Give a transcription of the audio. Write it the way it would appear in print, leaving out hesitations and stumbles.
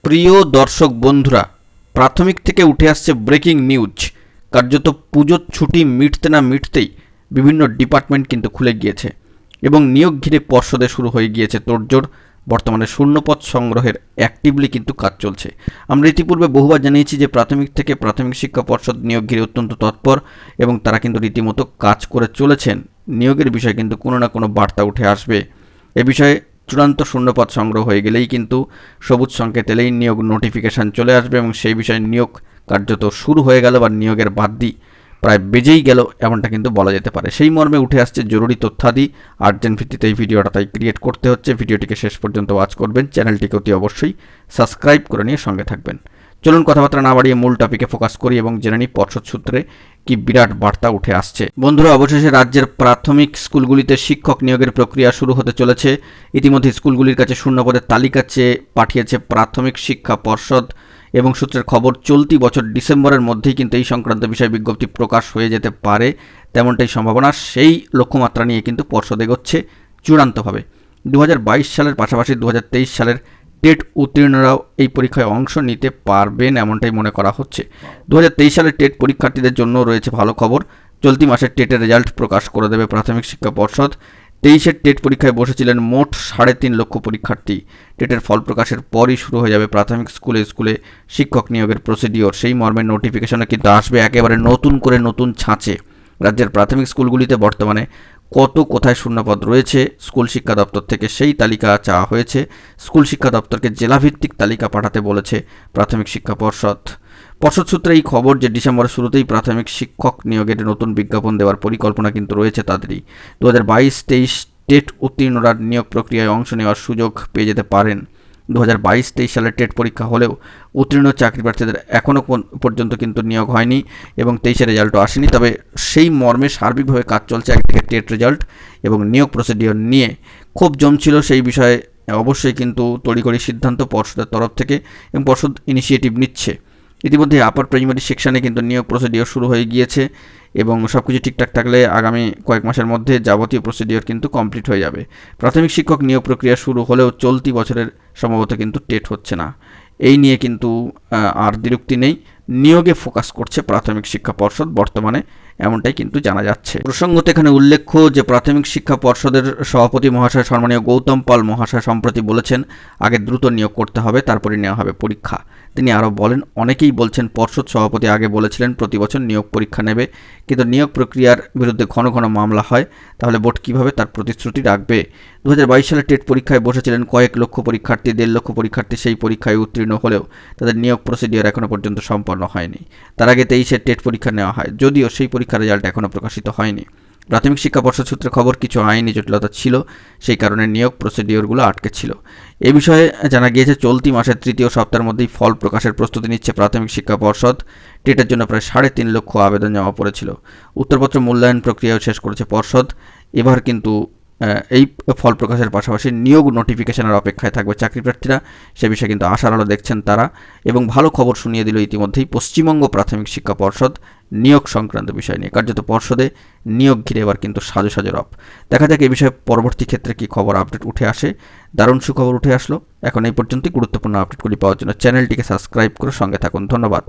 প্রিয় দর্শক বন্ধুরা, প্রাথমিক থেকে উঠে আসছে ব্রেকিং নিউজ। কার্যত পুজোর ছুটি মিটতে না মিটতেই বিভিন্ন ডিপার্টমেন্ট কিন্তু খুলে গিয়েছে এবং নিয়োগ ঘিরে পর্ষদে শুরু হয়ে গিয়েছে তোড়জোড়। বর্তমানে শূন্যপদ সংগ্রহের অ্যাক্টিভলি কিন্তু কাজ চলছে। আমরা ইতিপূর্বে বহুবার জানিয়েছি যে প্রাথমিক থেকে প্রাথমিক শিক্ষা পর্ষদ নিয়োগ ঘিরে অত্যন্ত তৎপর এবং তারা কিন্তু রীতিমতো কাজ করে চলেছেন। নিয়োগের বিষয়ে কিন্তু কোনো না কোনো বার্তা উঠে আসবে। এ বিষয়ে চূড়ান্ত শূন্যপদ সংগ্রহ হয়ে গেলেই কিন্তু সবুজ সংকেত এলেই নিয়োগ নোটিফিকেশান চলে আসবে এবং সেই বিষয়ে নিয়োগ কার্যত শুরু হয়ে গেল বা নিয়োগের বাদ্যি প্রায় বেজেই গেল, এমনটা কিন্তু বলা যেতে পারে। সেই মর্মে উঠে আসছে জরুরি তথ্যাদি। আর্জেন্ট ভিত্তিতে এই ভিডিওটা তাই ক্রিয়েট করতে হচ্ছে। ভিডিওটিকে শেষ পর্যন্ত ওয়াচ করবেন, চ্যানেলটিকে অতি অবশ্যই সাবস্ক্রাইব করে নিয়ে সঙ্গে থাকবেন। চলুন কথাবার্তা না বাড়িয়ে মূল টপিকে ফোকাস করি এবং জেনে নিই পর্ষদ সূত্রে কি বিরাট বার্তা উঠে আসছে। বন্ধুরা, অবশেষে রাজ্যের প্রাথমিক স্কুলগুলিতে শিক্ষক নিয়োগের প্রক্রিয়া শুরু হতে চলেছে। ইতিমধ্যে স্কুলগুলির কাছে শূন্যপদের তালিকা চেয়ে পাঠিয়েছে প্রাথমিক শিক্ষা পর্ষদ এবং সূত্রের খবর চলতি বছর ডিসেম্বরের মধ্যেই কিন্তু এই সংক্রান্ত বিষয়ে বিজ্ঞপ্তি প্রকাশ হয়ে যেতে পারে, তেমনটাই সম্ভাবনা। সেই লক্ষ্যমাত্রা নিয়ে কিন্তু পর্ষদ এগোচ্ছে চূড়ান্তভাবে। 2022 সালের পাশাপাশি 2023 সালের টেট উত্তীর্ণরাও এই পরীক্ষায় অংশ নিতে পারবেন, এমনটাই মনে করা হচ্ছে। 2023 সালের টেট পরীক্ষার্থীদের জন্য রয়েছে ভালো খবর। চলতি মাসের টেটের রেজাল্ট প্রকাশ করে দেবে প্রাথমিক শিক্ষা পর্ষদ। 23-এর টেট পরীক্ষায় বসেছিলেন মোট 3.5 লক্ষ পরীক্ষার্থী। টেটের ফল প্রকাশের পরই শুরু হয়ে যাবে প্রাথমিক স্কুলে স্কুলে শিক্ষক নিয়োগের প্রসিডিওর। সেই মর্মে নোটিফিকেশনে কিন্তু আসবে একেবারে নতুন করে, নতুন ছাঁচে। রাজ্যের প্রাথমিক স্কুলগুলিতে বর্তমানে কোথায় শূন্যপদ রয়েছে স্কুল শিক্ষা দপ্তর থেকে সেই তালিকা চাওয়া হয়েছে। স্কুল শিক্ষা দপ্তরকে জেলাভিত্তিক তালিকা পাঠাতে বলেছে প্রাথমিক শিক্ষা পর্ষদ। পর্ষদ সূত্রে এই খবর যে ডিসেম্বরের শুরুতেই প্রাথমিক শিক্ষক নিয়োগের নতুন বিজ্ঞাপন দেওয়ার পরিকল্পনা কিন্তু রয়েছে তাদেরই। 2022-23 টেট উত্তীর্ণরা নিয়োগ প্রক্রিয়ায় অংশ নেওয়ার সুযোগ পেয়ে যেতে পারেন। 2022-23 সালের টেট পরীক্ষা হলেও উত্তীর্ণ চাকরি প্রার্থীদের এখনও পর্যন্ত কিন্তু নিয়োগ হয়নি এবং 23-এর রেজাল্টও আসেনি। তবে সেই মর্মে সার্বিকভাবে কাজ চলছে। একদিকে টেট রেজাল্ট এবং নিয়োগ প্রসিডিওর নিয়ে খুব জমছিল। সেই বিষয়ে অবশ্যই কিন্তু তড়িঘড়ি সিদ্ধান্ত পর্ষদের তরফ থেকে এবং পর্ষদ ইনিশিয়েটিভ নিচ্ছে। ইতিমধ্যে আপার প্রাইমারি সেকশনে কিন্তু নিয়োগ প্রসিডিওর শুরু হয়ে গিয়েছে এবং সব কিছু ঠিকঠাক থাকলে আগামী কয়েক মাসের মধ্যে যাবতীয় প্রসিডিওর কিন্তু কমপ্লিট হয়ে যাবে। প্রাথমিক শিক্ষক নিয়োগ প্রক্রিয়া শুরু হলেও চলতি বছরের সম্ভবত কিন্তু টেট হচ্ছে না। এই নিয়ে কিন্তু আর দ্বিরুক্তি নেই। নিয়োগে ফোকাস করছে প্রাথমিক শিক্ষা পর্ষদ বর্তমানে, এমনটাই কিন্তু জানা যাচ্ছে। প্রসঙ্গত এখানে উল্লেখ্য যে প্রাথমিক শিক্ষা পর্ষদের সভাপতি মহাশয় সম্মানীয় গৌতম পাল মহাশয় সম্প্রতি বলেছেন আগে দ্রুত নিয়োগ করতে হবে, তারপরে নেওয়া হবে পরীক্ষা। তিনি আরও বলেন, অনেকেই বলছেন পর্ষদ সভাপতি আগে বলেছিলেন প্রতি বছর নিয়োগ পরীক্ষা নেবে, কিন্তু নিয়োগ প্রক্রিয়ার বিরুদ্ধে ঘন ঘন মামলা হয়, তাহলে বোর্ড কীভাবে তার প্রতিশ্রুতি রাখবে। 2022 সালে টেট পরীক্ষায় বসেছিলেন কয়েক লক্ষ পরীক্ষার্থী, 1.5 লক্ষ পরীক্ষার্থী সেই পরীক্ষায় উত্তীর্ণ হলেও তাদের নিয়োগ প্রসিডিওর এখনও পর্যন্ত সম্পন্ন হয়নি। তার আগে 23-এর টেট পরীক্ষা নেওয়া হয়, যদিও সেই পরীক্ষার রেজাল্ট এখনও প্রকাশিত হয়নি। প্রাথমিক শিক্ষা পর্ষদ সূত্রে খবর কিছু আইনি জটিলতা ছিল, সেই কারণে নিয়োগ প্রসিডিওরগুলো আটকে ছিল। এ বিষয়ে জানা গিয়েছে চলতি মাসের 3য় সপ্তাহের মধ্যেই ফল প্রকাশের প্রস্তুতি নিচ্ছে প্রাথমিক শিক্ষা পর্ষদ। টেটের জন্য প্রায় 3.5 লক্ষ আবেদন জমা পড়েছিল। উত্তরপত্র মূল্যায়ন প্রক্রিয়াও শেষ করেছে পর্ষদ। এবার কিন্তু এই ফল প্রকাশের পাশাপাশি নিয়োগ নোটিফিকেশনের অপেক্ষায় থাকবে চাকরি প্রার্থীরা। সে বিষয়ে কিন্তু আশার আলো দেখছেন তারা এবং ভালো খবর শুনিয়ে দিল ইতিমধ্যেই পশ্চিমবঙ্গ প্রাথমিক শিক্ষা পর্ষদ নিয়োগ সংক্রান্ত বিষয় নিয়ে। কার্যত পর্ষদে নিয়োগ ঘিরে এবার কিন্তু সাজো সাজো রব। দেখা যাক এই বিষয়ে পরবর্তী ক্ষেত্রে কী খবর আপডেট উঠে আসে। দারুণ সুখবর উঠে আসলো। এখন এই পর্যন্তই। গুরুত্বপূর্ণ আপডেটগুলি পাওয়ার জন্য চ্যানেলটিকে সাবস্ক্রাইব করে সঙ্গে থাকুন। ধন্যবাদ।